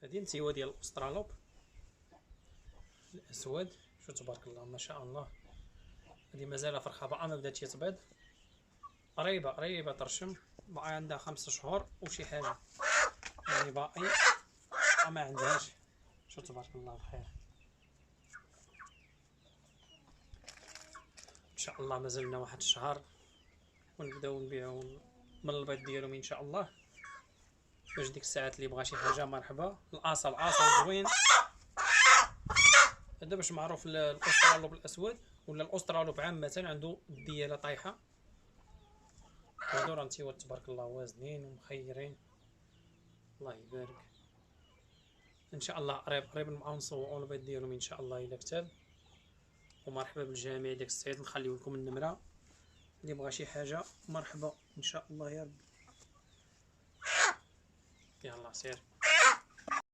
هادي نتيوه ديال الاسترالوب الاسود. شو تبارك الله ما شاء الله. هادي مازال فرخه باقا ما بداتش تبيض، قريبه ترشم، باقي عندها 5 شهور وشي حاجه، يعني باقي ما عندهاش. شو تبارك الله بخير ان شاء الله. مازلنا واحد الشهر ونبداو نبيعو من البيض ديالهم ان شاء الله، باش ديك الساعات اللي بغى شي حاجه مرحبا. الاصل زوين. هذا باش معروف الاسترالوب الاسود ولا الاسترالوب عامه، عنده الدياله طايحه. هادو راه نتيوات تبارك الله وازنين ومخيرين، الله يبارك. ان شاء الله قريب نبقاو نصوقوا البيض ديالهم ان شاء الله الا كتاب. ومرحبا بالجميع. داك السيد نخليو لكم النمره اللي بغى شي حاجه مرحبا ان شاء الله يا ربي. يلا سير.